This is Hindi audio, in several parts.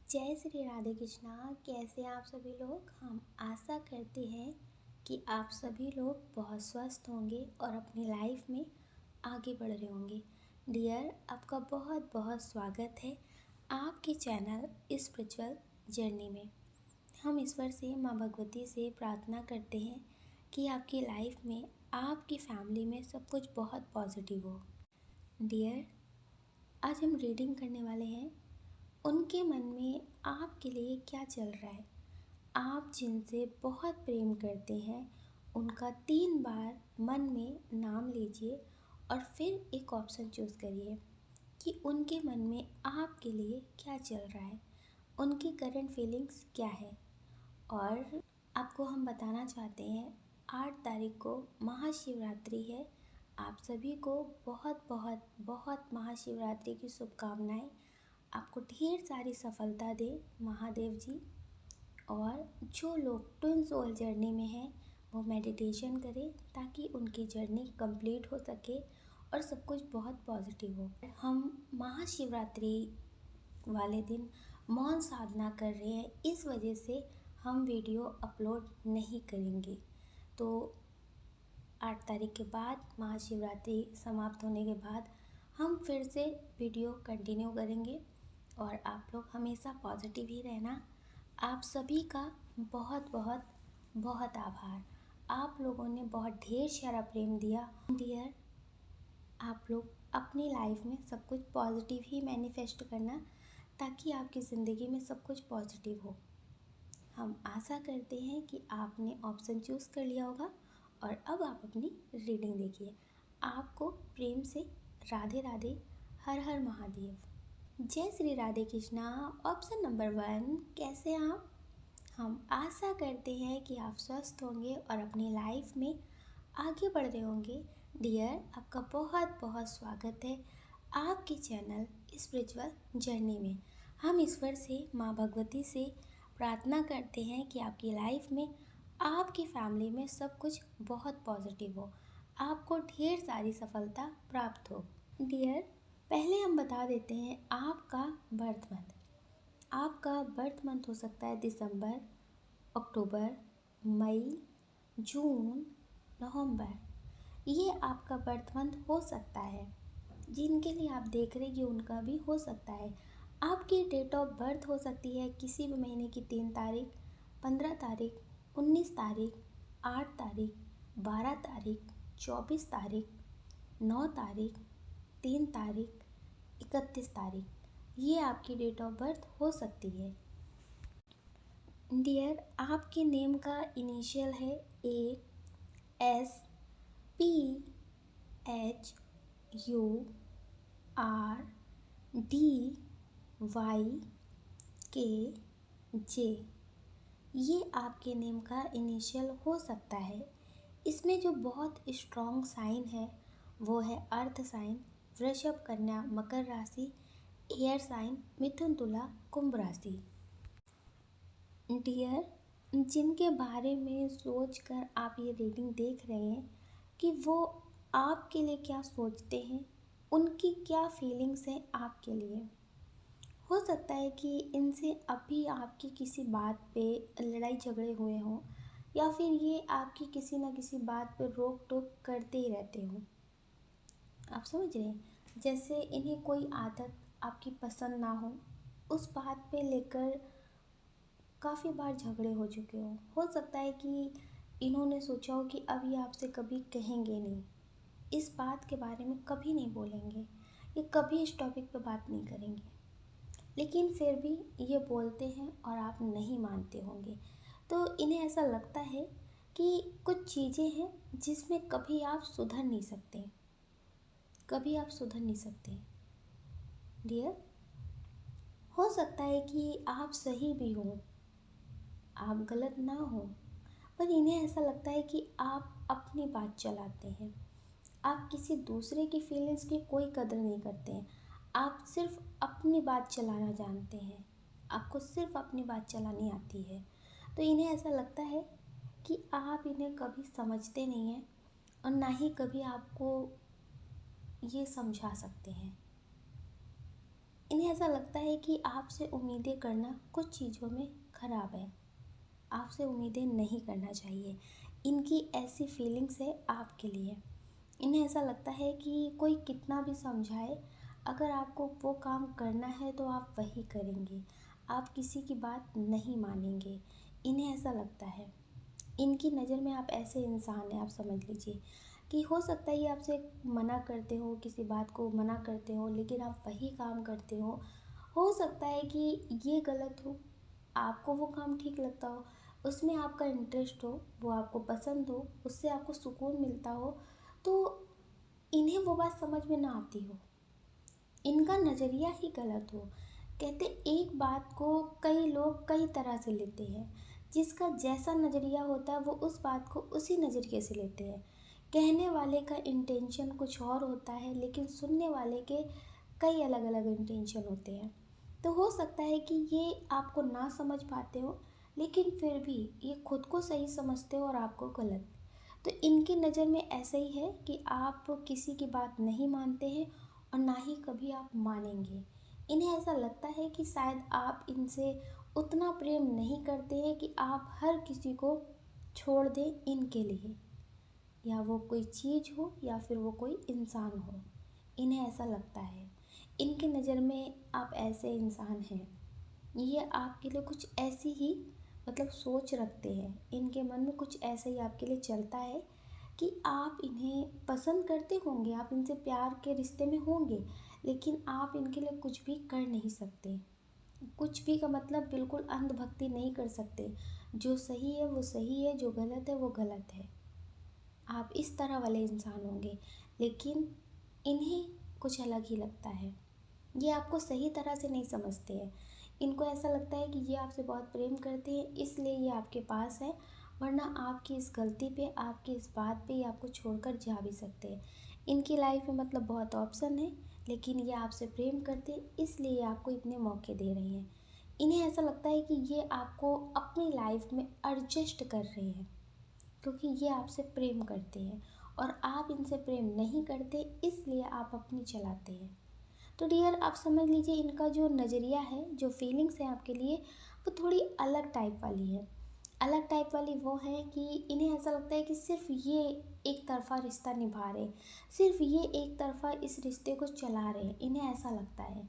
जय श्री राधे कृष्णा। कैसे हैं आप सभी लोग। हम आशा करते हैं कि आप सभी लोग बहुत स्वस्थ होंगे और अपनी लाइफ में आगे बढ़ रहे होंगे। डियर, आपका बहुत बहुत स्वागत है आपके चैनल स्पिरिचुअल जर्नी में। हम ईश्वर से, माँ भगवती से प्रार्थना करते हैं कि आपकी लाइफ में, आपकी फैमिली में सब कुछ बहुत पॉजिटिव हो। डियर, आज हम रीडिंग करने वाले हैं उनके मन में आपके लिए क्या चल रहा है। आप जिनसे बहुत प्रेम करते हैं उनका 3 बार मन में नाम लीजिए और फिर एक ऑप्शन चूज़ करिए कि उनके मन में आपके लिए क्या चल रहा है, उनकी करंट फीलिंग्स क्या है। और आपको हम बताना चाहते हैं 8 तारीख को महाशिवरात्रि है। आप सभी को बहुत बहुत बहुत महाशिवरात्रि की शुभकामनाएं। आपको ढेर सारी सफलता दे महादेव जी। और जो लोग ट्विन सोल जर्नी में हैं वो मेडिटेशन करें ताकि उनकी जर्नी कंप्लीट हो सके और सब कुछ बहुत पॉजिटिव हो। हम महाशिवरात्रि वाले दिन मौन साधना कर रहे हैं, इस वजह से हम वीडियो अपलोड नहीं करेंगे। तो 8 तारीख के बाद, महाशिवरात्रि समाप्त होने के बाद हम फिर से वीडियो कंटिन्यू करेंगे। और आप लोग हमेशा पॉजिटिव ही रहना। आप सभी का बहुत बहुत बहुत आभार। आप लोगों ने बहुत ढेर सारा प्रेम दिया। डियर, आप लोग अपनी लाइफ में सब कुछ पॉजिटिव ही मैनिफेस्ट करना ताकि आपकी ज़िंदगी में सब कुछ पॉजिटिव हो। हम आशा करते हैं कि आपने ऑप्शन चूज़ कर लिया होगा और अब आप अपनी रीडिंग देखिए। आपको प्रेम से राधे राधे, हर हर महादेव। जय श्री राधे कृष्णा। ऑप्शन नंबर 1, कैसे हैं आप। हम आशा करते हैं कि आप स्वस्थ होंगे और अपनी लाइफ में आगे बढ़ रहे होंगे। डियर, आपका बहुत बहुत स्वागत है आपके चैनल स्पिरिचुअल जर्नी में। हम ईश्वर से, माँ भगवती से प्रार्थना करते हैं कि आपकी लाइफ में, आपकी फैमिली में सब कुछ बहुत पॉजिटिव हो, आपको ढेर सारी सफलता प्राप्त हो। डियर, पहले हम बता देते हैं आपका बर्थ मंथ। आपका बर्थ मंथ हो सकता है दिसंबर, अक्टूबर, मई, जून, नवंबर। ये आपका बर्थ मंथ हो सकता है। जिनके लिए आप देख रहे हैं उनका भी हो सकता है। आपकी डेट ऑफ बर्थ हो सकती है किसी भी महीने की 3 तारीख, 15 तारीख, 19 तारीख, 8 तारीख, 12 तारीख, 24 तारीख, 9 तारीख, 3 तारीख, 31 तारीख। ये आपकी डेट ऑफ बर्थ हो सकती है। डियर, आपके नेम का इनिशियल है A, S, P, H, U, R, D, Y, K, J. ये आपके नेम का इनिशियल हो सकता है। इसमें जो बहुत स्ट्रॉन्ग साइन है वो है अर्थ साइन, वृषभ, कन्या, मकर राशि, एयर साइन, मिथुन, तुला, कुंभ राशि। डियर, जिनके बारे में सोचकर आप ये रीडिंग देख रहे हैं कि वो आपके लिए क्या सोचते हैं, उनकी क्या फीलिंग्स हैं आपके लिए। हो सकता है कि इनसे अभी आपकी किसी बात पे लड़ाई झगड़े हुए हों, या फिर ये आपकी किसी न किसी बात पे रोक टोक करते ही रहते हों। आप समझ रहे हैं, जैसे इन्हें कोई आदत आपकी पसंद ना उस बात पे लेकर काफ़ी बार झगड़े हो चुके हो सकता है कि इन्होंने सोचा हो कि अब ये आपसे कभी कहेंगे नहीं, इस बात के बारे में कभी नहीं बोलेंगे, ये कभी इस टॉपिक पे बात नहीं करेंगे, लेकिन फिर भी ये बोलते हैं और आप नहीं मानते होंगे। तो इन्हें ऐसा लगता है कि कुछ चीज़ें हैं जिसमें कभी आप सुधर नहीं सकते, कभी आप सुधर नहीं सकते। डियर, हो सकता है कि आप सही भी हो, आप गलत ना हो, पर इन्हें ऐसा लगता है कि आप अपनी बात चलाते हैं। आप किसी दूसरे की फीलिंग्स की कोई कदर नहीं करते हैं। आप सिर्फ अपनी बात चलाना जानते हैं, आपको सिर्फ अपनी बात चलानी आती है। तो इन्हें ऐसा लगता है कि आप इन्हें कभी समझते नहीं हैं और ना ही कभी आपको ये समझा सकते हैं। इन्हें ऐसा लगता है कि आपसे उम्मीदें करना कुछ चीज़ों में ख़राब है, आपसे उम्मीदें नहीं करना चाहिए। इनकी ऐसी फीलिंग्स है आपके लिए। इन्हें ऐसा लगता है कि कोई कितना भी समझाए, अगर आपको वो काम करना है तो आप वही करेंगे, आप किसी की बात नहीं मानेंगे। इन्हें ऐसा लगता है, इनकी नज़र में आप ऐसे इंसान हैं, आप समझ लीजिए कि हो सकता है ये आपसे मना करते हो, किसी बात को मना करते हो, लेकिन आप वही काम करते हो सकता है कि ये गलत हो, आपको वो काम ठीक लगता हो, उसमें आपका इंटरेस्ट हो, वो आपको पसंद हो, उससे आपको सुकून मिलता हो, तो इन्हें वो बात समझ में ना आती हो, इनका नज़रिया ही गलत हो। कहते एक बात को कई लोग कई तरह से लेते हैं, जिसका जैसा नज़रिया होता है वो उस बात को उसी नज़रिए से लेते हैं। कहने वाले का इंटेंशन कुछ और होता है, लेकिन सुनने वाले के कई अलग अलग इंटेंशन होते हैं। तो हो सकता है कि ये आपको ना समझ पाते हो, लेकिन फिर भी ये खुद को सही समझते हो और आपको गलत। तो इनकी नज़र में ऐसा ही है कि आप किसी की बात नहीं मानते हैं और ना ही कभी आप मानेंगे। इन्हें ऐसा लगता है कि शायद आप इनसे उतना प्रेम नहीं करते हैं कि आप हर किसी को छोड़ दें इनके लिए, या वो कोई चीज़ हो या फिर वो कोई इंसान हो। इन्हें ऐसा लगता है, इनकी नज़र में आप ऐसे इंसान हैं, ये आपके लिए कुछ ऐसी ही मतलब सोच रखते हैं, इनके मन में कुछ ऐसा ही आपके लिए चलता है कि आप इन्हें पसंद करते होंगे, आप इनसे प्यार के रिश्ते में होंगे, लेकिन आप इनके लिए कुछ भी कर नहीं सकते। कुछ भी का मतलब बिल्कुल अंधभक्ति नहीं कर सकते। जो सही है वो सही है, जो गलत है वो गलत है। आप इस तरह वाले इंसान होंगे, लेकिन इन्हें कुछ अलग ही लगता है। ये आपको सही तरह से नहीं समझते हैं। इनको ऐसा लगता है कि ये आपसे बहुत प्रेम करते हैं, इसलिए ये आपके पास है, वरना आपकी इस गलती पे, आपकी इस बात पे ये आपको छोड़कर जा भी सकते हैं। इनकी लाइफ में मतलब बहुत ऑप्शन है, लेकिन ये आपसे प्रेम करते हैं, इसलिए ये आपको इतने मौके दे रहे हैं। इन्हें ऐसा लगता है कि ये आपको अपनी लाइफ में एडजस्ट कर रहे हैं, क्योंकि ये आपसे प्रेम करते हैं और आप इनसे प्रेम नहीं करते, इसलिए आप अपनी चलाते हैं। तो डियर, आप समझ लीजिए इनका जो नज़रिया है, जो फीलिंग्स है आपके लिए, वो थोड़ी अलग टाइप वाली है। अलग टाइप वाली वो है कि इन्हें ऐसा लगता है कि सिर्फ ये एक तरफ़ा रिश्ता निभा रहे, सिर्फ ये एक तरफ़ा इस रिश्ते को चला रहे हैं। इन्हें ऐसा लगता है,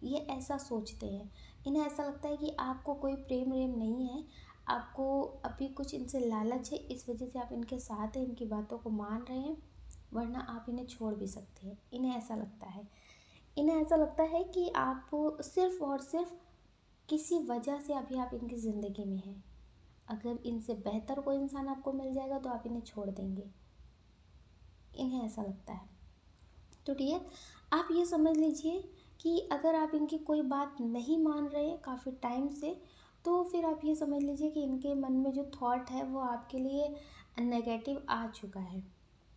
ये ऐसा सोचते हैं। इन्हें ऐसा लगता है कि आपको कोई प्रेम व्रेम नहीं है, आपको अभी कुछ इनसे लालच है, इस वजह से आप इनके साथ हैं, इनकी बातों को मान रहे हैं, वरना आप इन्हें छोड़ भी सकते हैं। इन्हें ऐसा लगता है, इन्हें ऐसा लगता है कि आप सिर्फ़ और सिर्फ किसी वजह से अभी आप इनकी ज़िंदगी में हैं। अगर इनसे बेहतर कोई इंसान आपको मिल जाएगा तो आप इन्हें छोड़ देंगे। इन्हें ऐसा लगता है। तो डियर, आप ये समझ लीजिए कि अगर आप इनकी कोई बात नहीं मान रहे हैं काफ़ी टाइम से, तो फिर आप ये समझ लीजिए कि इनके मन में जो थॉट है वो आपके लिए नेगेटिव आ चुका है,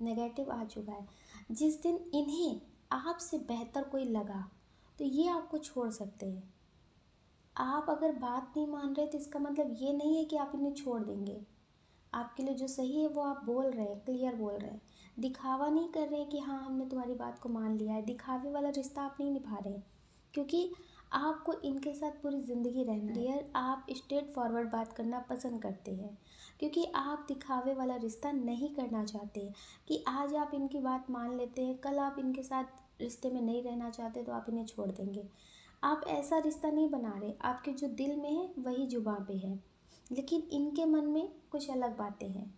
नेगेटिव आ चुका है। जिस दिन इन्हें आपसे बेहतर कोई लगा, तो ये आपको छोड़ सकते हैं। आप अगर बात नहीं मान रहे तो इसका मतलब ये नहीं है कि आप इन्हें छोड़ देंगे। आपके लिए जो सही है वो आप बोल रहे हैं, क्लियर बोल रहे हैं। दिखावा नहीं कर रहे हैं कि हाँ हमने तुम्हारी बात को मान लिया है। दिखावे वाला रिश्ता आप नहीं निभा रहे हैं, क्योंकि आपको इनके साथ पूरी ज़िंदगी रहना है। डियर, आप स्ट्रेट फॉरवर्ड बात करना पसंद करते हैं, क्योंकि आप दिखावे वाला रिश्ता नहीं करना चाहते कि आज आप इनकी बात मान लेते हैं, कल आप इनके साथ रिश्ते में नहीं रहना चाहते तो आप इन्हें छोड़ देंगे। आप ऐसा रिश्ता नहीं बना रहे, आपके जो दिल में है वही जुबां पे है, लेकिन इनके मन में कुछ अलग बातें हैं।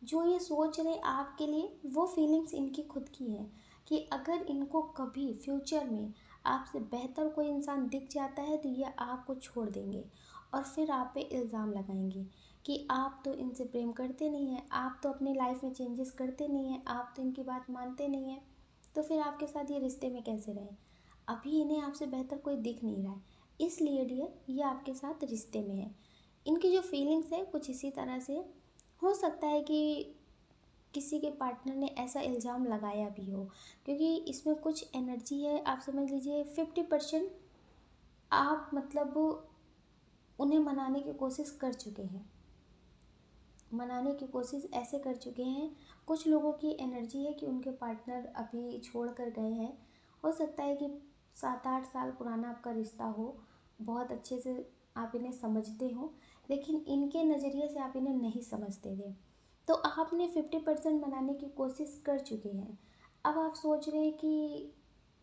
जो ये सोच रहे आपके लिए, वो फीलिंग्स इनकी खुद की हैं कि अगर इनको कभी फ्यूचर में आपसे बेहतर कोई इंसान दिख जाता है तो ये आपको छोड़ देंगे और फिर आप पे इल्ज़ाम लगाएंगे कि आप तो इनसे प्रेम करते नहीं हैं, आप तो अपनी लाइफ में चेंजेस करते नहीं हैं, आप तो इनकी बात मानते नहीं हैं, तो फिर आपके साथ ये रिश्ते में कैसे रहें। अभी इन्हें आपसे बेहतर कोई दिख नहीं रहा है, इसलिए डियर ये आपके साथ रिश्ते में है। इनकी जो फीलिंग्स है कुछ इसी तरह से हो सकता है कि किसी के पार्टनर ने ऐसा इल्ज़ाम लगाया भी हो, क्योंकि इसमें कुछ एनर्जी है। आप समझ लीजिए 50% आप मतलब उन्हें मनाने की कोशिश कर चुके हैं, मनाने की कोशिश ऐसे कर चुके हैं। कुछ लोगों की एनर्जी है कि उनके पार्टनर अभी छोड़ कर गए हैं, हो सकता है कि 7-8 साल पुराना आपका रिश्ता हो, बहुत अच्छे से आप इन्हें समझते हो, लेकिन इनके नज़रिए से आप इन्हें नहीं समझते थे। तो आपने 50% मनाने की कोशिश कर चुके हैं। अब आप सोच रहे हैं कि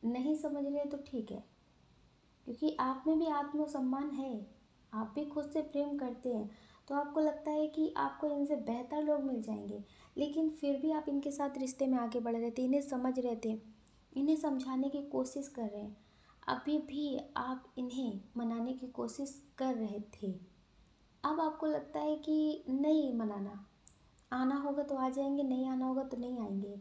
नहीं समझ रहे तो ठीक है, क्योंकि आप में भी आत्मसम्मान है, आप भी खुद से प्रेम करते हैं, तो आपको लगता है कि आपको इनसे बेहतर लोग मिल जाएंगे, लेकिन फिर भी आप इनके साथ रिश्ते में आगे बढ़ रहे थे, इन्हें समझ रहे थे, इन्हें समझाने की कोशिश कर रहे हैं। अभी भी आप इन्हें मनाने की कोशिश कर रहे थे। अब आपको लगता है कि नहीं मनाना, आना होगा तो आ जाएंगे, नहीं आना होगा तो नहीं आएंगे।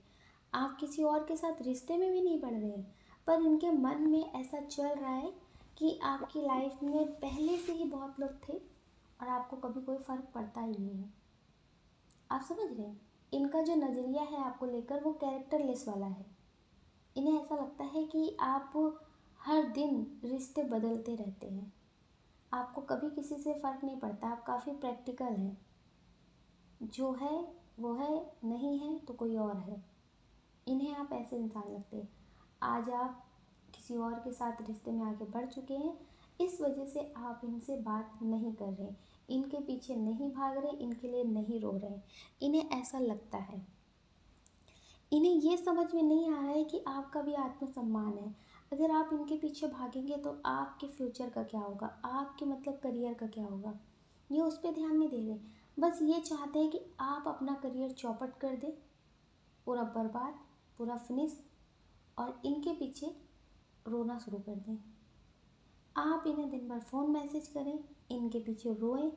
आप किसी और के साथ रिश्ते में भी नहीं बढ़ रहे हैं, पर इनके मन में ऐसा चल रहा है कि आपकी लाइफ में पहले से ही बहुत लोग थे और आपको कभी कोई फ़र्क पड़ता ही नहीं है। आप समझ रहे हैं, इनका जो नज़रिया है आपको लेकर वो कैरेक्टरलेस वाला है। इन्हें ऐसा लगता है कि आप हर दिन रिश्ते बदलते रहते हैं, आपको कभी किसी से फ़र्क नहीं पड़ता, आप काफ़ी प्रैक्टिकल हैं। जो है वो है, नहीं है तो कोई और है। इन्हें आप ऐसे इंसान लगते हैं। आज आप किसी और के साथ रिश्ते में आगे बढ़ चुके हैं, इस वजह से आप इनसे बात नहीं कर रहे, इनके पीछे नहीं भाग रहे, इनके लिए नहीं रो रहे। इन्हें ऐसा लगता है, इन्हें ये समझ में नहीं आ रहा है कि आपका भी आत्मसम्मान है। अगर आप इनके पीछे भागेंगे तो आपके फ्यूचर का क्या होगा, आपके मतलब करियर का क्या होगा, ये उस पर ध्यान नहीं दे रहे। बस ये चाहते हैं कि आप अपना करियर चौपट कर दें, पूरा बर्बाद, पूरा फिनिश, और इनके पीछे रोना शुरू कर दें। आप इन्हें दिन भर फ़ोन मैसेज करें, इनके पीछे रोएं,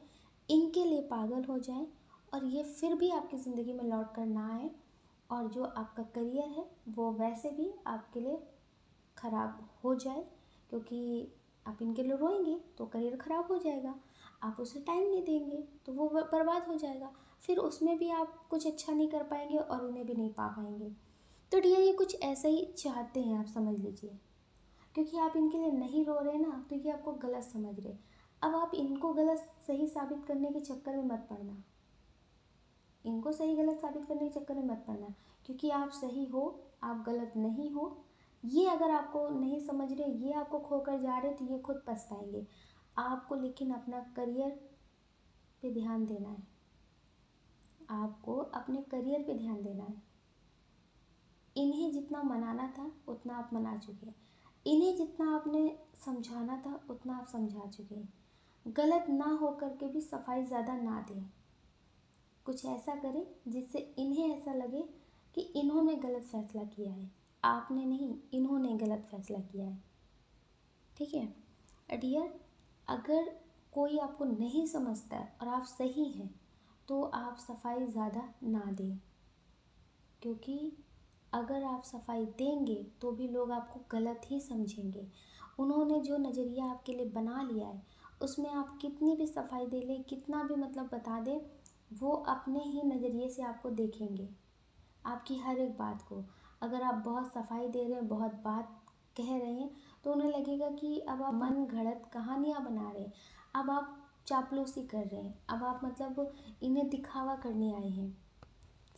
इनके लिए पागल हो जाएं, और ये फिर भी आपकी ज़िंदगी में लौट कर ना आए, और जो आपका करियर है वो वैसे भी आपके लिए ख़राब हो जाए, क्योंकि आप इनके लिए रोएंगे तो करियर ख़राब हो जाएगा, आप उसे टाइम नहीं देंगे तो वो बर्बाद हो जाएगा, फिर उसमें भी आप कुछ अच्छा नहीं कर पाएंगे और उन्हें भी नहीं पा पाएंगे। तो डियर, ये कुछ ऐसा ही चाहते हैं, आप समझ लीजिए। क्योंकि आप इनके लिए नहीं रो रहे ना, तो ये आपको गलत समझ रहे। अब आप इनको गलत सही साबित करने के चक्कर में मत पड़ना, इनको सही गलत साबित करने के चक्कर में मत पड़ना, क्योंकि आप सही हो, आप गलत नहीं हो। ये अगर आपको नहीं समझ रहे, ये आपको खोकर जा रहे, तो ये खुद पछताएंगे। आपको लेकिन अपना करियर पे ध्यान देना है, आपको अपने करियर पे ध्यान देना है। इन्हें जितना मनाना था उतना आप मना चुके हैं, इन्हें जितना आपने समझाना था उतना आप समझा चुके हैं। गलत ना हो करके भी सफाई ज़्यादा ना दें, कुछ ऐसा करें जिससे इन्हें ऐसा लगे कि इन्होंने गलत फैसला किया है, आपने नहीं, इन्होंने गलत फैसला किया है। ठीक है डियर, अगर कोई आपको नहीं समझता है और आप सही हैं तो आप सफाई ज़्यादा ना दें, क्योंकि अगर आप सफाई देंगे तो भी लोग आपको गलत ही समझेंगे। उन्होंने जो नज़रिया आपके लिए बना लिया है उसमें आप कितनी भी सफाई दे लें, कितना भी मतलब बता दें, वो अपने ही नज़रिए से आपको देखेंगे, आपकी हर एक बात को। अगर आप बहुत सफाई दे रहे हैं, बहुत बात कह रहे हैं, तो उन्हें लगेगा कि अब आप मन घड़त कहानियाँ बना रहे हैं, अब आप चापलूसी कर रहे हैं, अब आप मतलब इन्हें दिखावा करने आए हैं।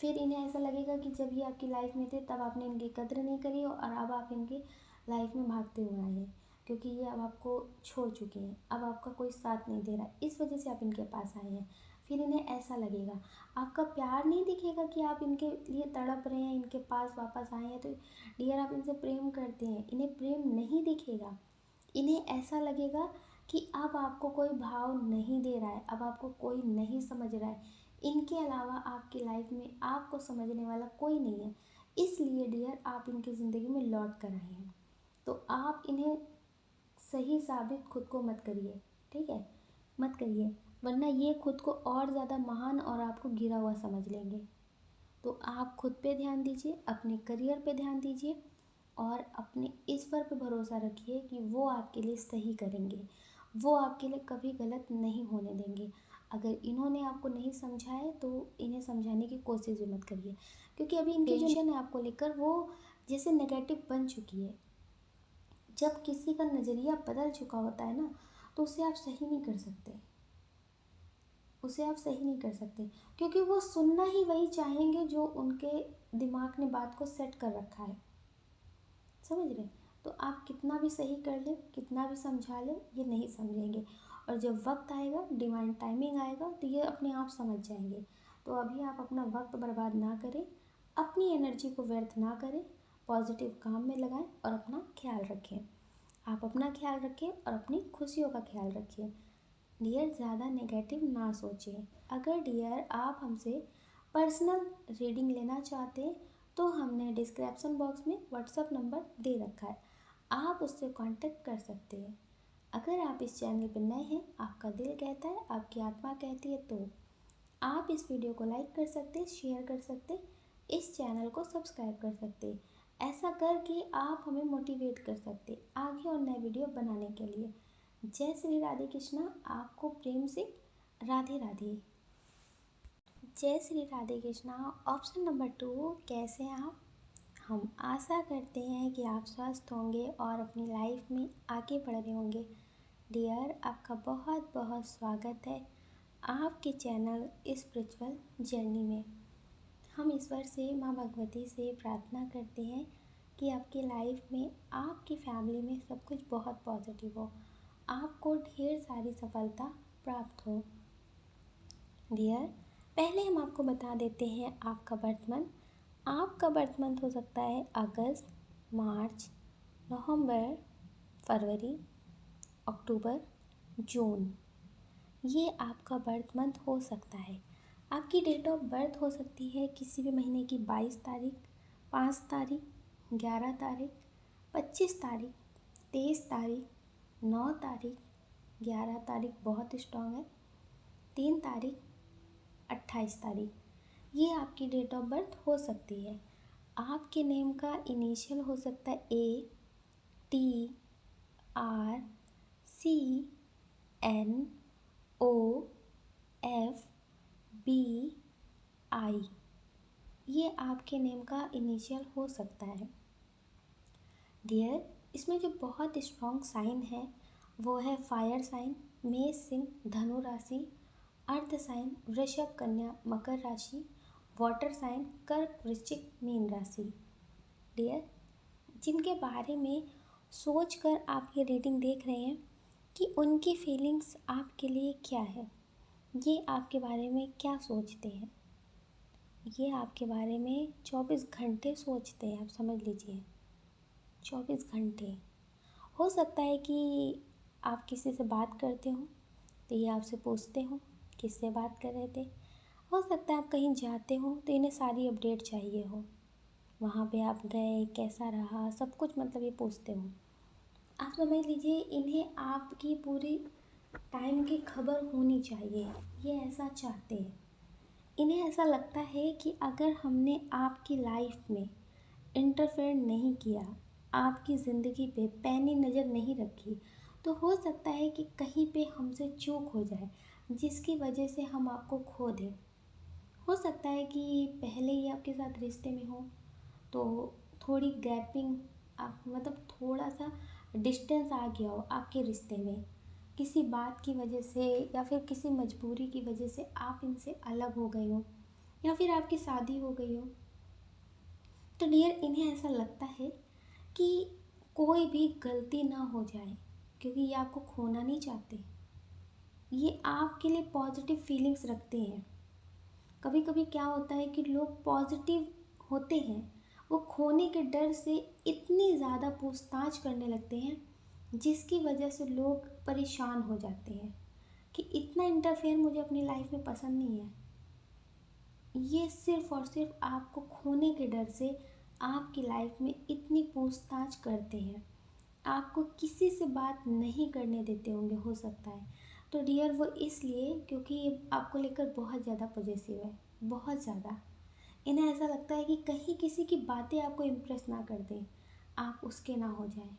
फिर इन्हें ऐसा लगेगा कि जब ये आपकी लाइफ में थे तब आपने इनकी कदर नहीं करी, और अब आप इनकी लाइफ में भागते हुए आए हैं, क्योंकि ये अब आपको छोड़ चुके हैं, अब आपका कोई साथ नहीं दे रहा, इस वजह से आप इनके पास आए हैं। फिर इन्हें ऐसा लगेगा, आपका प्यार नहीं दिखेगा कि आप इनके लिए तड़प रहे हैं, इनके पास वापस आए हैं, तो डियर आप इनसे प्रेम करते हैं, इन्हें प्रेम नहीं दिखेगा। इन्हें ऐसा लगेगा कि अब आपको कोई भाव नहीं दे रहा है, अब आपको कोई नहीं समझ रहा है, इनके अलावा आपकी लाइफ में आपको समझने वाला कोई नहीं है, इसलिए डियर आप इनकी ज़िंदगी में लौट कर आए हैं। तो आप इन्हें सही साबित खुद को मत करिए, ठीक है, मत करिए, वरना ये खुद को और ज़्यादा महान और आपको गिरा हुआ समझ लेंगे। तो आप खुद पे ध्यान दीजिए, अपने करियर पे ध्यान दीजिए, और अपने ईश्वर पे भरोसा रखिए कि वो आपके लिए सही करेंगे, वो आपके लिए कभी गलत नहीं होने देंगे। अगर इन्होंने आपको नहीं समझा है तो इन्हें समझाने की कोशिश भी मत करिए, क्योंकि अभी इनकी जो टेंशन है आपको लेकर वो जैसे नेगेटिव बन चुकी है। जब किसी का नज़रिया बदल चुका होता है ना, तो उसे आप सही नहीं कर सकते, उसे आप सही नहीं कर सकते, क्योंकि वो सुनना ही वही चाहेंगे जो उनके दिमाग ने बात को सेट कर रखा है। समझ रहे, तो आप कितना भी सही कर लें, कितना भी समझा लें, ये नहीं समझेंगे। और जब वक्त आएगा, डिवाइन टाइमिंग आएगा, तो ये अपने आप समझ जाएंगे। तो अभी आप अपना वक्त बर्बाद ना करें, अपनी एनर्जी को व्यर्थ ना करें, पॉजिटिव काम में लगाएं और अपना ख्याल रखें। आप अपना ख्याल रखें और अपनी खुशियों का ख्याल रखें। डियर, ज़्यादा नेगेटिव ना सोचें। अगर डियर आप हमसे पर्सनल रीडिंग लेना चाहते हैं तो हमने डिस्क्रिप्शन बॉक्स में व्हाट्सएप नंबर दे रखा है, आप उससे कांटेक्ट कर सकते हैं। अगर आप इस चैनल पर नए हैं, आपका दिल कहता है, आपकी आत्मा कहती है, तो आप इस वीडियो को लाइक कर सकते, शेयर कर सकते, इस चैनल को सब्सक्राइब कर सकते। ऐसा करके आप हमें मोटिवेट कर सकते आगे और नए वीडियो बनाने के लिए। जय श्री राधे कृष्णा। आपको प्रेम से राधे राधे। जय श्री राधे कृष्णा। ऑप्शन नंबर 2, कैसे हैं आप? हम आशा करते हैं कि आप स्वस्थ होंगे और अपनी लाइफ में आगे बढ़ रहे होंगे। डियर, आपका बहुत बहुत स्वागत है आपके चैनल स्पिरिचुअल जर्नी में। हम ईश्वर से, माँ भगवती से प्रार्थना करते हैं कि आपकी लाइफ में, आपकी फैमिली में सब कुछ बहुत पॉजिटिव हो, आपको ढेर सारी सफलता प्राप्त हो। डियर, पहले हम आपको बता देते हैं आपका बर्थ मंथ। आपका बर्थ मंथ हो सकता है अगस्त, मार्च, नवंबर, फरवरी, अक्टूबर, जून। ये आपका बर्थ मंथ हो सकता है। आपकी डेट ऑफ बर्थ हो सकती है किसी भी महीने की 22 तारीख, 5 तारीख, 11 तारीख, 25 तारीख, 23 तारीख, 9 तारीख, 11 तारीख बहुत स्ट्रॉन्ग है, 3 तारीख, 28 तारीख। ये आपकी डेट ऑफ बर्थ हो सकती है। आपके नेम का इनिशियल हो सकता है A, T, R, C, N, O, F, B, I. ये आपके नेम का इनिशियल हो सकता है। डियर, इसमें जो बहुत स्ट्रॉन्ग साइन है वो है फायर साइन, मेष सिंह धनु राशि, अर्थ साइन वृषभ कन्या मकर राशि, वाटर साइन कर्क वृश्चिक मीन राशि। डियर, जिनके बारे में सोचकर आप ये रीडिंग देख रहे हैं कि उनकी फीलिंग्स आपके लिए क्या है, ये आपके बारे में क्या सोचते हैं, ये आपके बारे में 24 घंटे सोचते हैं। आप समझ लीजिए 24 घंटे। हो सकता है कि आप किसी से बात करते हो तो ये आपसे पूछते हो किससे बात कर रहे थे। हो सकता है आप कहीं जाते हो तो इन्हें सारी अपडेट चाहिए हो, वहाँ पे आप गए, कैसा रहा, सब कुछ मतलब ये पूछते हो। आप समझ लीजिए इन्हें आपकी पूरी टाइम की खबर होनी चाहिए, ये ऐसा चाहते हैं। इन्हें ऐसा लगता है कि अगर हमने आपकी लाइफ में इंटरफेयर नहीं किया, आपकी ज़िंदगी पे पैनी नज़र नहीं रखी, तो हो सकता है कि कहीं पे हमसे चूक हो जाए जिसकी वजह से हम आपको खो दें। हो सकता है कि पहले ही आपके साथ रिश्ते में हो तो थोड़ी गैपिंग, आप मतलब थोड़ा सा डिस्टेंस आ गया हो आपके रिश्ते में, किसी बात की वजह से या फिर किसी मजबूरी की वजह से आप इनसे अलग हो गए हो या फिर आपकी शादी हो गई हो। तो डियर, इन्हें ऐसा लगता है कि कोई भी गलती ना हो जाए क्योंकि ये आपको खोना नहीं चाहते। ये आपके लिए पॉजिटिव फीलिंग्स रखते हैं। कभी कभी क्या होता है कि लोग पॉजिटिव होते हैं, वो खोने के डर से इतनी ज़्यादा पूछताछ करने लगते हैं जिसकी वजह से लोग परेशान हो जाते हैं कि इतना इंटरफेयर मुझे अपनी लाइफ में पसंद नहीं है। ये सिर्फ़ और सिर्फ आपको खोने के डर से आपकी लाइफ में इतनी पूछताछ करते हैं, आपको किसी से बात नहीं करने देते होंगे हो सकता है। तो डियर, वो इसलिए क्योंकि ये आपको लेकर बहुत ज़्यादा पॉजिटिव है, बहुत ज़्यादा। इन्हें ऐसा लगता है कि कहीं किसी की बातें आपको इम्प्रेस ना कर दें, आप उसके ना हो जाएं।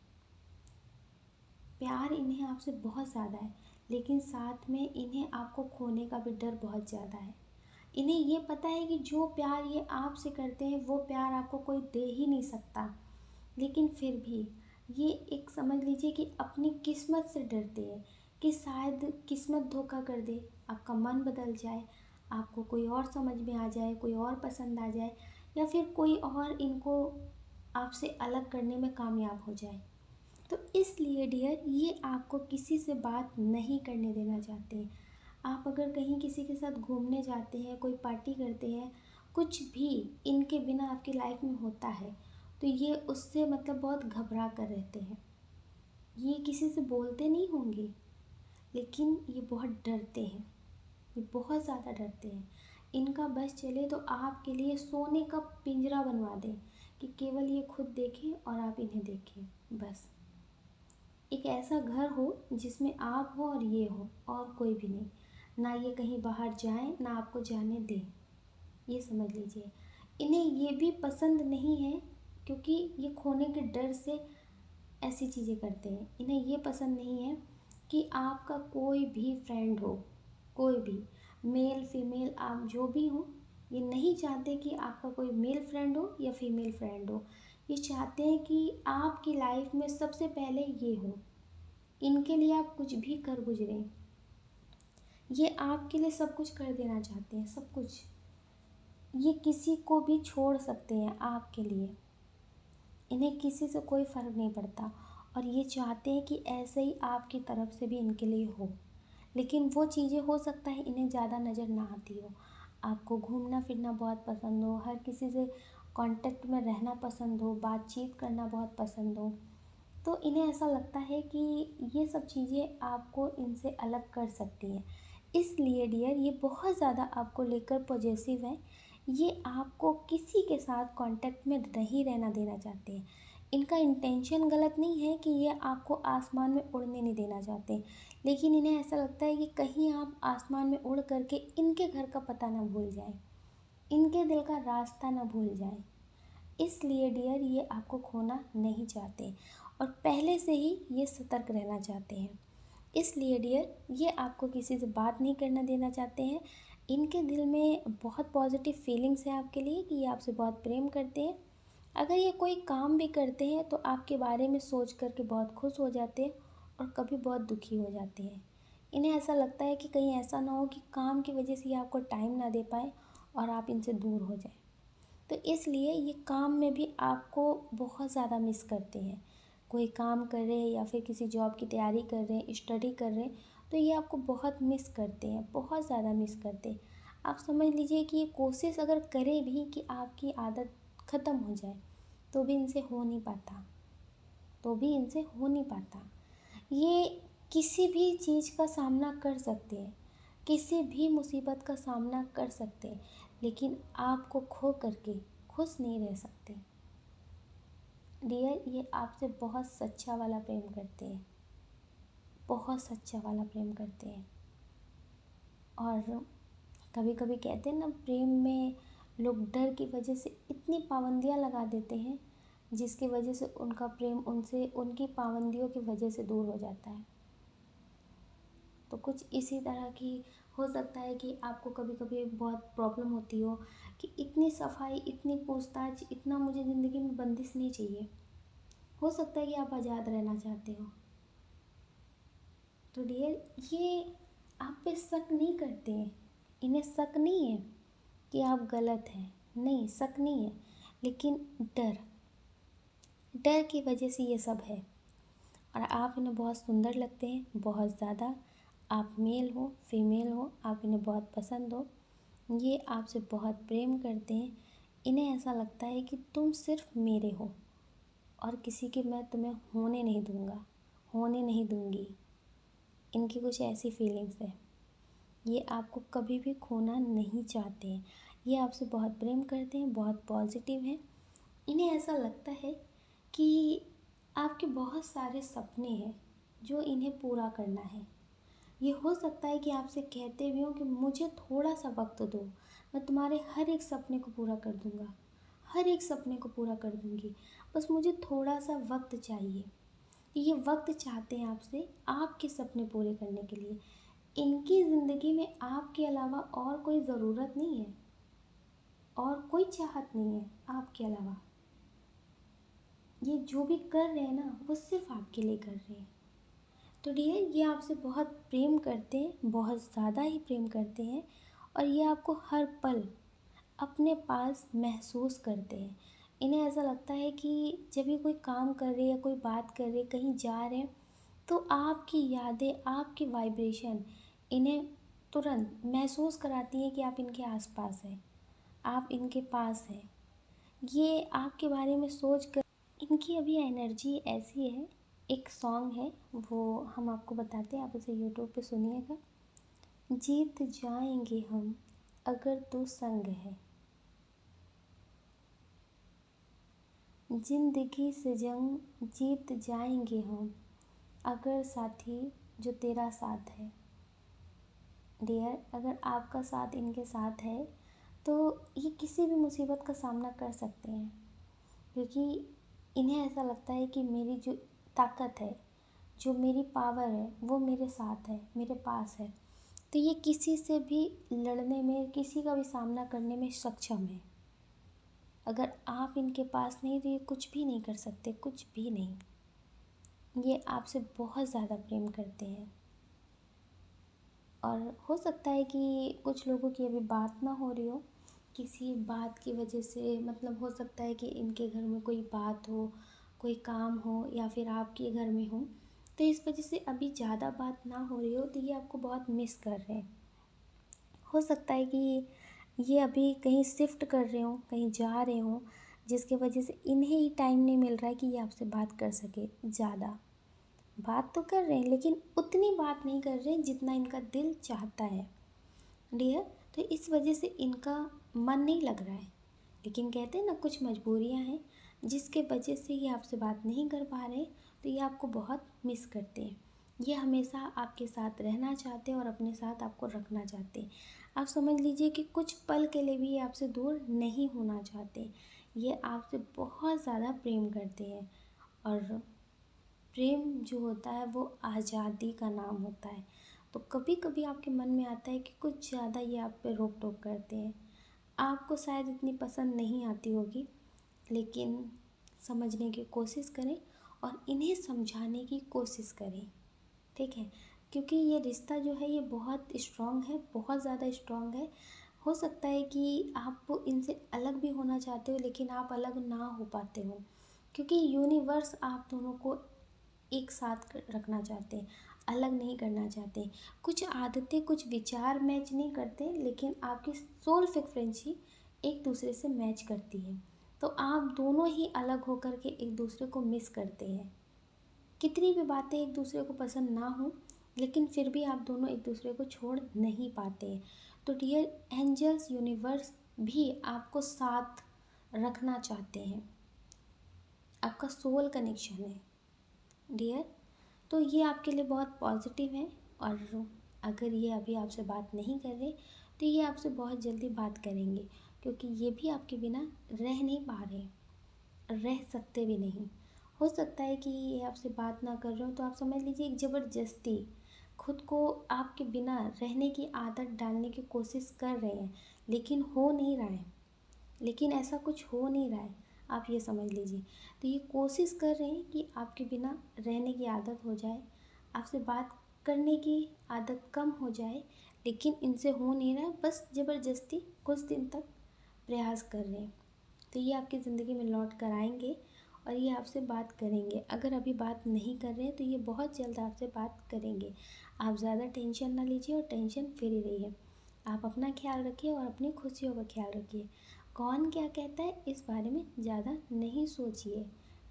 प्यार इन्हें आपसे बहुत ज़्यादा है, लेकिन साथ में इन्हें आपको खोने का भी डर बहुत ज़्यादा है। इन्हें ये पता है कि जो प्यार ये आपसे करते हैं वो प्यार आपको कोई दे ही नहीं सकता, लेकिन फिर भी ये एक समझ लीजिए कि अपनी किस्मत से डरते हैं कि शायद किस्मत धोखा कर दे, आपका मन बदल जाए, आपको कोई और समझ में आ जाए, कोई और पसंद आ जाए, या फिर कोई और इनको आपसे अलग करने में कामयाब हो जाए। तो इसलिए डियर ये आपको किसी से बात नहीं करने देना चाहते हैं। आप अगर कहीं किसी के साथ घूमने जाते हैं, कोई पार्टी करते हैं, कुछ भी इनके बिना आपकी लाइफ में होता है, तो ये उससे मतलब बहुत घबरा कर रहते हैं। ये किसी से बोलते नहीं होंगे, लेकिन ये बहुत डरते हैं। ये बहुत ज़्यादा डरते हैं। इनका बस चले तो आपके लिए सोने का पिंजरा बनवा दें कि केवल ये खुद देखें और आप इन्हें देखें। बस एक ऐसा घर हो जिसमें आप हो और ये हो और कोई भी नहीं। ना ये कहीं बाहर जाएं, ना आपको जाने दें। ये समझ लीजिए। इन्हें ये भी पसंद नहीं है, क्योंकि ये खोने के डर से ऐसी चीज़ें करते हैं। इन्हें ये पसंद नहीं है कि आपका कोई भी फ्रेंड हो, कोई भी मेल फीमेल आप जो भी हो, ये नहीं चाहते कि आपका कोई मेल फ्रेंड हो या फीमेल फ्रेंड हो। ये चाहते हैं कि आपकी लाइफ में सबसे पहले ये हो। इनके लिए आप कुछ भी कर गुजरें। ये आपके लिए सब कुछ कर देना चाहते हैं, सब कुछ। ये किसी को भी छोड़ सकते हैं आपके लिए। इन्हें किसी से कोई फ़र्क नहीं पड़ता और ये चाहते हैं कि ऐसे ही आपकी तरफ से भी इनके लिए हो। लेकिन वो चीज़ें हो सकता है इन्हें ज़्यादा नज़र ना आती हो। आपको घूमना फिरना बहुत पसंद हो, हर किसी से कांटेक्ट में रहना पसंद हो, बातचीत करना बहुत पसंद हो, तो इन्हें ऐसा लगता है कि ये सब चीज़ें आपको इनसे अलग कर सकती हैं। इसलिए डियर ये बहुत ज़्यादा आपको लेकर पॉजेसिव हैं। ये आपको किसी के साथ कांटेक्ट में नहीं रहना देना चाहते हैं। इनका इंटेंशन गलत नहीं है कि ये आपको आसमान में उड़ने नहीं देना चाहते, लेकिन इन्हें ऐसा लगता है कि कहीं आप आसमान में उड़ करके इनके घर का पता ना भूल जाएं, इनके दिल का रास्ता ना भूल जाएं। इसलिए डियर ये आपको खोना नहीं चाहते और पहले से ही ये सतर्क रहना चाहते हैं। इसलिए डियर ये आपको किसी से बात नहीं करना देना चाहते हैं। इनके दिल में बहुत पॉजिटिव फीलिंग्स है आपके लिए कि ये आपसे बहुत प्रेम करते हैं। अगर ये कोई काम भी करते हैं तो आपके बारे में सोच कर के बहुत खुश हो जाते हैं और कभी बहुत दुखी हो जाते हैं। इन्हें ऐसा लगता है कि कहीं ऐसा ना हो कि काम की वजह से ये आपको टाइम ना दे पाए और आप इनसे दूर हो जाए। तो इसलिए ये काम में भी आपको बहुत ज़्यादा मिस करते हैं। कोई काम कर रहे हैं या फिर किसी जॉब की तैयारी कर रहे हैं, स्टडी कर रहे हैं, तो ये आपको बहुत मिस करते हैं, बहुत ज़्यादा मिस करते हैं। आप समझ लीजिए कि ये कोशिश अगर करें भी कि आपकी आदत ख़त्म हो जाए, तो भी इनसे हो नहीं पाता, तो भी इनसे हो नहीं पाता। ये किसी भी चीज़ का सामना कर सकते हैं, किसी भी मुसीबत का सामना कर सकते हैं, लेकिन आपको खो करके खुश नहीं रह सकते। डियर ये आपसे बहुत सच्चा वाला प्रेम करते हैं, बहुत सच्चा वाला प्रेम करते हैं। और कभी कभी कहते हैं ना, प्रेम में लोग डर की वजह से इतनी पाबंदियाँ लगा देते हैं जिसकी वजह से उनका प्रेम उनसे उनकी पाबंदियों की वजह से दूर हो जाता है। तो कुछ इसी तरह की हो सकता है कि आपको कभी कभी बहुत प्रॉब्लम होती हो कि इतनी सफाई, इतनी पूछताछ, इतना मुझे ज़िंदगी में बंदिश नहीं चाहिए। हो सकता है कि आप आज़ाद रहना चाहते हो। तो डियर ये आप पे शक नहीं करते हैं, इन्हें शक नहीं है कि आप गलत हैं, नहीं शक नहीं है, लेकिन डर, डर की वजह से ये सब है। और आप इन्हें बहुत सुंदर लगते हैं, बहुत ज़्यादा। आप मेल हो फीमेल हो, आप इन्हें बहुत पसंद हो, ये आपसे बहुत प्रेम करते हैं। इन्हें ऐसा लगता है कि तुम सिर्फ मेरे हो और किसी की मैं तुम्हें होने नहीं दूँगा, होने नहीं दूँगी। इनकी कुछ ऐसी फीलिंग्स है। ये आपको कभी भी खोना नहीं चाहते हैं। ये आपसे बहुत प्रेम करते हैं, बहुत पॉजिटिव हैं। इन्हें ऐसा लगता है कि आपके बहुत सारे सपने हैं जो इन्हें पूरा करना है। ये हो सकता है कि आपसे कहते भी हों कि मुझे थोड़ा सा वक्त दो, मैं तुम्हारे हर एक सपने को पूरा कर दूँगा, हर एक सपने को पूरा कर दूँगी, बस मुझे थोड़ा सा वक्त चाहिए। ये वक्त चाहते हैं आपसे आपके सपने पूरे करने के लिए। इनकी ज़िंदगी में आपके अलावा और कोई ज़रूरत नहीं है और कोई चाहत नहीं है आपके अलावा। ये जो भी कर रहे हैं ना, वो सिर्फ आपके लिए कर रहे हैं। तो डियर ये आपसे बहुत प्रेम करते हैं, बहुत ज़्यादा ही प्रेम करते हैं और ये आपको हर पल अपने पास महसूस करते हैं। इन्हें ऐसा लगता है कि जब ये कोई काम कर रहे या कोई बात कर रहे, कहीं जा रहे हैं, तो आपकी यादें, आपकी वाइब्रेशन इन्हें तुरंत महसूस कराती हैं कि आप इनके आसपास हैं, आप इनके पास हैं। ये आपके बारे में सोच कर, इनकी अभी एनर्जी ऐसी है। एक सॉन्ग है, वो हम आपको बताते हैं, आप उसे यूट्यूब पे सुनिएगा। जीत जाएंगे हम अगर तू संग है, जिंदगी से जंग जीत जाएंगे हम अगर साथी जो तेरा साथ है। डियर, अगर आपका साथ इनके साथ है तो ये किसी भी मुसीबत का सामना कर सकते हैं, क्योंकि इन्हें ऐसा लगता है कि मेरी जो ताकत है, जो मेरी पावर है, वो मेरे साथ है, मेरे पास है। तो ये किसी से भी लड़ने में, किसी का भी सामना करने में सक्षम है। अगर आप इनके पास नहीं तो ये कुछ भी नहीं कर सकते, कुछ भी नहीं। ये आपसे बहुत ज़्यादा प्रेम करते हैं। और हो सकता है कि कुछ लोगों की अभी बात ना हो रही हो, किसी बात की वजह से, मतलब हो सकता है कि इनके घर में कोई बात हो, कोई काम हो, या फिर आपके घर में हो, तो इस वजह से अभी ज़्यादा बात ना हो रही हो, तो ये आपको बहुत मिस कर रहे हैं। हो सकता है कि ये अभी कहीं शिफ्ट कर रहे हो, कहीं जा रहे हो, जिसके वजह से इन्हें ही टाइम नहीं मिल रहा है कि ये आपसे बात कर सके। ज़्यादा बात तो कर रहे हैं, लेकिन उतनी बात नहीं कर रहे हैं जितना इनका दिल चाहता है डियर। तो इस वजह से इनका मन नहीं लग रहा है। लेकिन कहते हैं ना, कुछ मजबूरियां हैं जिसके वजह से ये आपसे बात नहीं कर पा रहे, तो ये आपको बहुत मिस करते हैं। ये हमेशा आपके साथ रहना चाहते हैं और अपने साथ आपको रखना चाहते हैं। आप समझ लीजिए कि कुछ पल के लिए भी ये आपसे दूर नहीं होना चाहते। ये आपसे बहुत ज़्यादा प्रेम करते हैं। और प्रेम जो होता है वो आज़ादी का नाम होता है। तो कभी कभी आपके मन में आता है कि कुछ ज़्यादा ये आप पे रोक टोक करते हैं। आपको शायद इतनी पसंद नहीं आती होगी, लेकिन समझने की कोशिश करें और इन्हें समझाने की कोशिश करें, ठीक है? क्योंकि ये रिश्ता जो है ये बहुत स्ट्रॉन्ग है, बहुत ज़्यादा स्ट्रॉन्ग है। हो सकता है कि आप इनसे अलग भी होना चाहते हो, लेकिन आप अलग ना हो पाते हो, क्योंकि यूनिवर्स आप दोनों को एक साथ रखना चाहते हैं, अलग नहीं करना चाहते। कुछ आदतें, कुछ विचार मैच नहीं करते, लेकिन आपकी सोल फ्रिक्वेंसी एक दूसरे से मैच करती है। तो आप दोनों ही अलग होकर के एक दूसरे को मिस करते हैं। कितनी भी बातें एक दूसरे को पसंद ना हो, लेकिन फिर भी आप दोनों एक दूसरे को छोड़ नहीं पाते हैं। तो डियर एंजल्स, यूनिवर्स भी आपको साथ रखना चाहते हैं। आपका सोल कनेक्शन है डियर। तो ये आपके लिए बहुत पॉजिटिव है। और अगर ये अभी आपसे बात नहीं कर रहे, तो ये आपसे बहुत जल्दी बात करेंगे, क्योंकि ये भी आपके बिना रह नहीं पा रहे, रह सकते भी नहीं। हो सकता है कि ये आपसे बात ना कर रहे हो, तो आप समझ लीजिए एक ज़बरदस्ती खुद को आपके बिना रहने की आदत डालने की कोशिश कर रहे हैं, लेकिन हो नहीं रहा है। लेकिन ऐसा कुछ हो नहीं रहा है, आप ये समझ लीजिए। तो ये कोशिश कर रहे हैं कि आपके बिना रहने की आदत हो जाए, आपसे बात करने की आदत कम हो जाए, लेकिन इनसे हो नहीं रहा है। बस ज़बरदस्ती कुछ दिन तक प्रयास कर रहे हैं। तो ये आपकी ज़िंदगी में लौट कर आएंगे और ये आपसे बात करेंगे। अगर अभी बात नहीं कर रहे हैं तो ये बहुत जल्द आपसे बात करेंगे। आप ज़्यादा टेंशन ना लीजिए और टेंशन फ्री रहिए। आप अपना ख्याल रखिए और अपनी खुशियों का ख्याल रखिए। कौन क्या कहता है इस बारे में ज़्यादा नहीं सोचिए,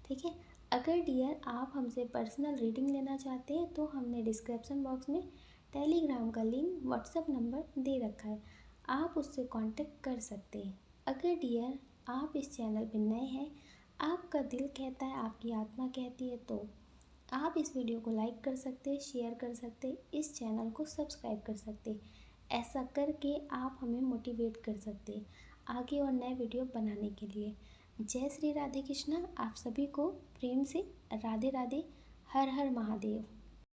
ठीक है? अगर डियर आप हमसे पर्सनल रीडिंग लेना चाहते हैं तो हमने डिस्क्रिप्शन बॉक्स में टेलीग्राम का लिंक, व्हाट्सएप नंबर दे रखा है, आप उससे कांटेक्ट कर सकते हैं। अगर डियर आप इस चैनल पर नए हैं, आपका दिल कहता है, आपकी आत्मा कहती है, तो आप इस वीडियो को लाइक कर सकते हैं, शेयर कर सकते हैं, इस चैनल को सब्सक्राइब कर सकते हैं। ऐसा करके आप हमें मोटिवेट कर सकते हैं आगे और नए वीडियो बनाने के लिए। जय श्री राधे कृष्णा। आप सभी को प्रेम से राधे राधे। हर हर महादेव।